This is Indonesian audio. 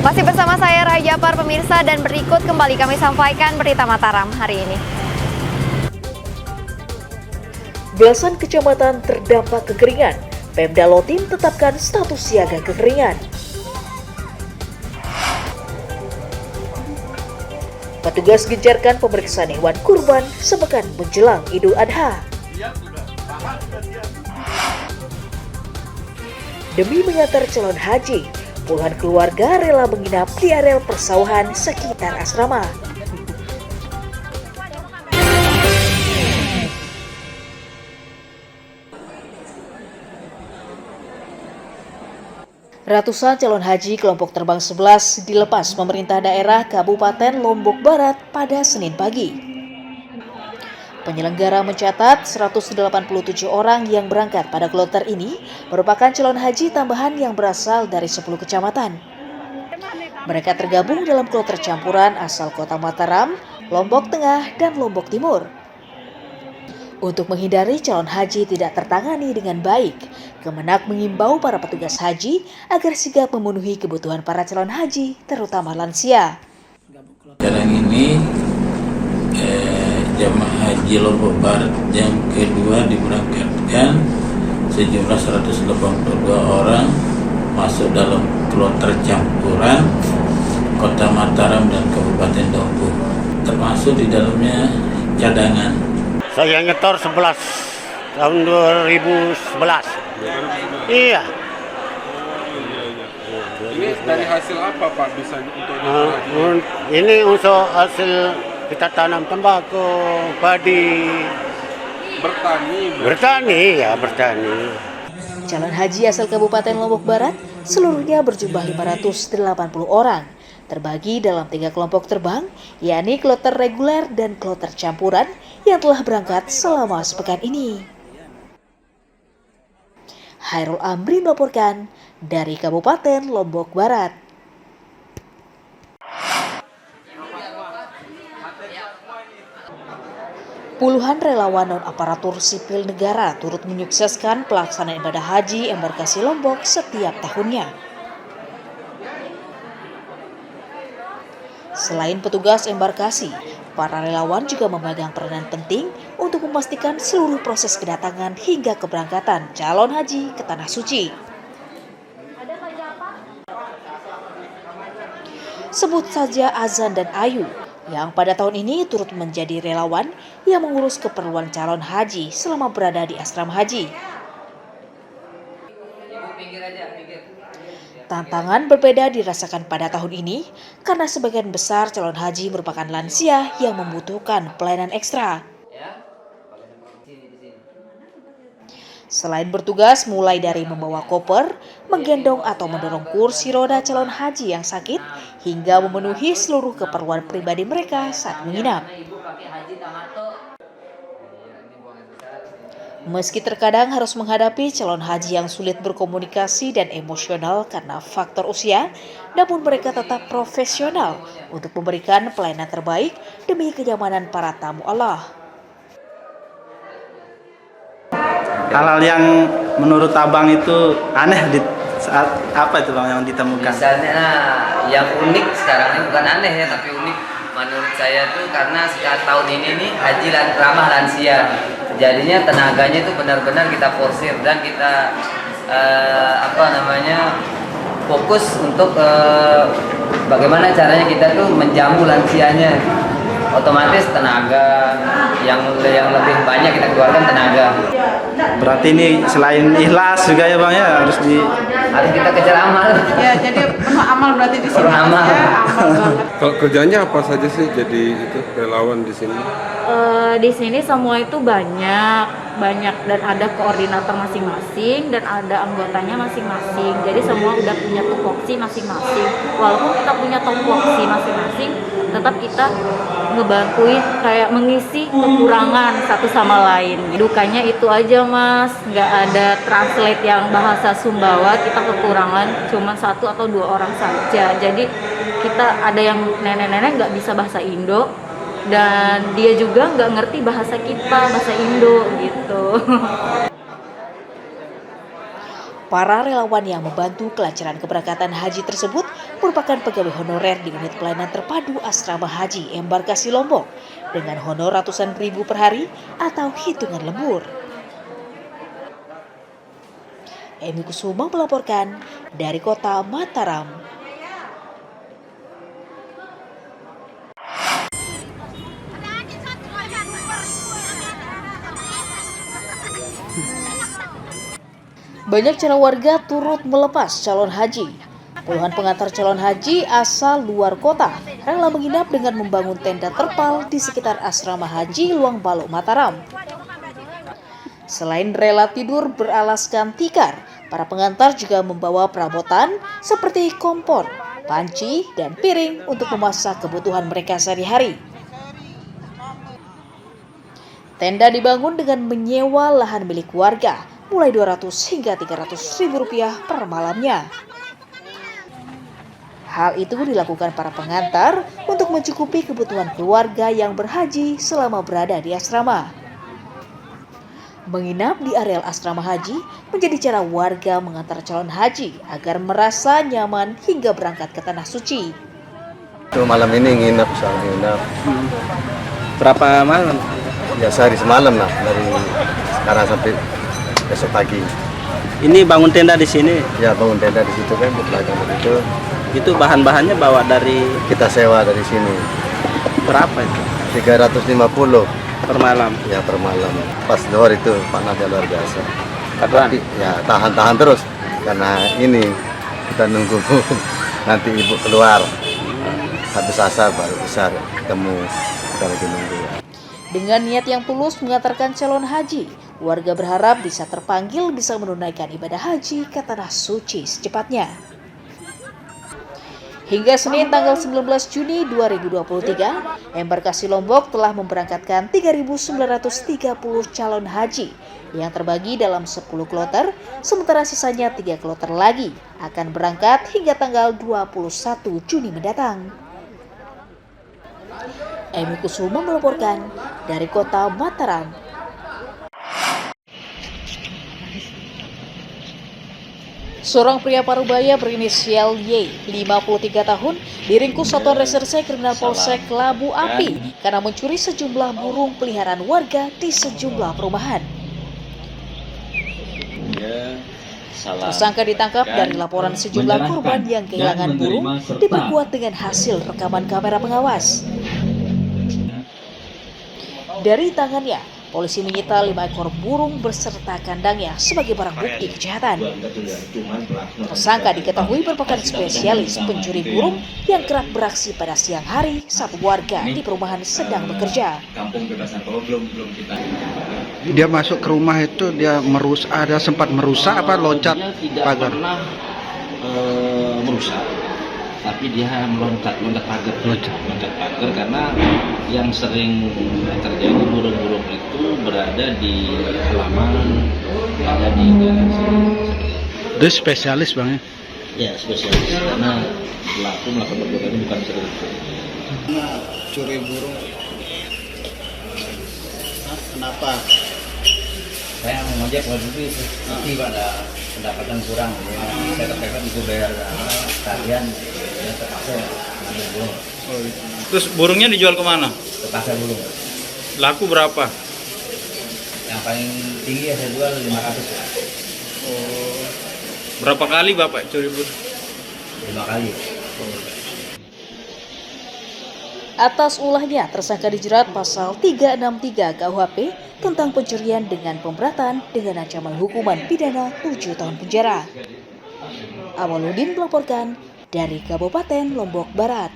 Masih bersama saya Raja Par pemirsa, dan berikut kembali kami sampaikan berita Mataram hari ini. Belasan kecamatan terdampak kekeringan. Pemda Lotin tetapkan status siaga kekeringan. Petugas gencarkan pemeriksaan hewan kurban sepekan menjelang Idul Adha. Demi mengantar calon haji, puluhan keluarga rela menginap di areal persawahan sekitar asrama. Ratusan calon haji kelompok terbang 11 dilepas pemerintah daerah Kabupaten Lombok Barat pada Senin pagi. Penyelenggara mencatat 187 orang yang berangkat pada kloter ini merupakan calon haji tambahan yang berasal dari 10 kecamatan. Mereka tergabung dalam kloter campuran asal Kota Mataram, Lombok Tengah, dan Lombok Timur. Untuk menghindari calon haji tidak tertangani dengan baik, Kemenak mengimbau para petugas haji agar sigap memenuhi kebutuhan para calon haji, terutama lansia. Sekarang ini jemaah haji Lombok Barat yang kedua diberangkatkan sejumlah 182 orang masuk dalam kloter campuran Kota Mataram dan Kabupaten Lombok, termasuk di dalamnya cadangan. Saya nyetor 11 tahun 2011. Iya. Ini dari hasil apa Pak bisa untuk ini untuk hasil kita tanam tembakau, padi, bertani. Calon haji asal Kabupaten Lombok Barat seluruhnya berjumlah 580 orang, terbagi dalam 3 kelompok terbang, yakni kloter reguler dan kloter campuran yang telah berangkat selama sepekan ini. Hairul Amri melaporkan dari Kabupaten Lombok Barat. Puluhan relawan non-aparatur sipil negara turut menyukseskan pelaksanaan ibadah haji embarkasi Lombok setiap tahunnya. Selain petugas embarkasi, para relawan juga memegang peranan penting untuk memastikan seluruh proses kedatangan hingga keberangkatan calon haji ke Tanah Suci. Sebut saja Azan dan Ayu, yang pada tahun ini turut menjadi relawan yang mengurus keperluan calon haji selama berada di asrama haji. Tantangan berbeda dirasakan pada tahun ini karena sebagian besar calon haji merupakan lansia yang membutuhkan pelayanan ekstra. Selain bertugas mulai dari membawa koper, menggendong atau mendorong kursi roda calon haji yang sakit, hingga memenuhi seluruh keperluan pribadi mereka saat menginap. Meski terkadang harus menghadapi calon haji yang sulit berkomunikasi dan emosional karena faktor usia, namun mereka tetap profesional untuk memberikan pelayanan terbaik demi kenyamanan para tamu Allah. Hal-hal yang menurut abang itu aneh di saat apa itu bang yang ditemukan? Misalnya yang unik sekarang ini bukan aneh ya, tapi unik menurut saya tuh karena tahun ini nih haji ramah lansia. Jadinya tenaganya itu benar-benar kita forsir dan kita fokus untuk bagaimana caranya kita tuh menjamu lansianya. Otomatis tenaga yang lebih banyak kita keluarkan tenaga. Berarti ini selain ikhlas juga ya bang ya harus kita kejar amal. Ya, jadi penuh amal berarti di sini. Penuh amal. Ya, amal banget. Kalau kerjanya apa saja sih jadi itu relawan di sini? Di sini semua itu banyak dan ada koordinator masing-masing dan ada anggotanya masing-masing. Jadi semua udah punya tupoksi masing-masing. Walaupun kita punya tupoksi masing-masing, tetap kita ngebantuin kayak mengisi kekurangan satu sama lain. Dukanya itu aja mas, nggak ada translate yang bahasa Sumbawa, kita kekurangan cuma 1 atau 2 orang saja. Jadi kita ada yang nenek-nenek nggak bisa bahasa Indo dan dia juga nggak ngerti bahasa kita, bahasa Indo gitu. Para relawan yang membantu kelancaran keberangkatan haji tersebut merupakan pegawai honorer di unit pelayanan terpadu Asrama Haji Embarkasi Lombok dengan honor ratusan ribu per hari atau hitungan lembur. Emi Kusuma melaporkan dari kota Mataram. Banyak calon warga turut melepas calon haji. Puluhan pengantar calon haji asal luar kota rela menginap dengan membangun tenda terpal di sekitar Asrama Haji Luang Balok Mataram. Selain rela tidur beralaskan tikar, para pengantar juga membawa perabotan seperti kompor, panci, dan piring untuk memasak kebutuhan mereka sehari-hari. Tenda dibangun dengan menyewa lahan milik warga, mulai 200 hingga 300 ribu rupiah per malamnya. Hal itu dilakukan para pengantar untuk mencukupi kebutuhan keluarga yang berhaji selama berada di asrama. Menginap di areal asrama haji menjadi cara warga mengantar calon haji agar merasa nyaman hingga berangkat ke tanah suci. Malam ini nginap. Berapa malam? Ya sehari semalam lah, dari sekarang sampai besok pagi. Ini bangun tenda di sini? Ya bangun tenda di situ kan, di belakang itu. Itu bahan-bahannya bawa dari? Kita sewa dari sini. Berapa itu? 350 per malam? Ya per malam. Pas doar itu panasnya luar biasa. Tapi ya tahan terus karena ini kita nunggu nanti ibu keluar. Habis asar baru bisa ketemu, kita lagi nunggu. Dengan niat yang tulus mengantarkan calon haji, warga berharap bisa terpanggil bisa menunaikan ibadah haji ke tanah suci secepatnya. Hingga Senin tanggal 19 Juni 2023, Embarkasi Lombok telah memberangkatkan 3.930 calon haji yang terbagi dalam 10 kloter, sementara sisanya 3 kloter lagi akan berangkat hingga tanggal 21 Juni mendatang. Emi Kusuma melaporkan dari kota Mataram. Seorang pria Parubaya berinisial Y, 53 tahun, diringkus Satuan Reserse Kriminal Polsek Labu Api karena mencuri sejumlah burung peliharaan warga di sejumlah perumahan. Tersangka ditangkap dari laporan sejumlah korban yang kehilangan burung diperkuat dengan hasil rekaman kamera pengawas. Dari tangannya, polisi menyita 5 ekor burung beserta kandangnya sebagai barang bukti kejahatan. Tersangka diketahui merupakan spesialis pencuri burung yang kerap beraksi pada siang hari saat warga di perumahan sedang bekerja. Dia masuk ke rumah itu, dia sempat merusak apa loncat pagar? Merusak, tapi dia meloncat pagar karena yang sering terjadi burung-burung itu berada di halaman, ada di Dia spesialis bang ya? Spesialis karena pelaku melakukan perbuatan ini bukan sering. Curi burung. Kenapa? Saya mengajak waktu itu, tapi pada pendapatan kurang, saya terpaksa itu bayar tarian, ya terpaksa ambil burung. Terus burungnya dijual kemana? Ke pasar burung. Laku berapa? Yang paling tinggi ya saya jual 500. Berapa kali Bapak curi burung? 5 kali. Atas ulahnya, tersangka dijerat pasal 363 KUHP tentang pencurian dengan pemberatan dengan ancaman hukuman pidana 7 tahun penjara. Awaludin melaporkan dari Kabupaten Lombok Barat.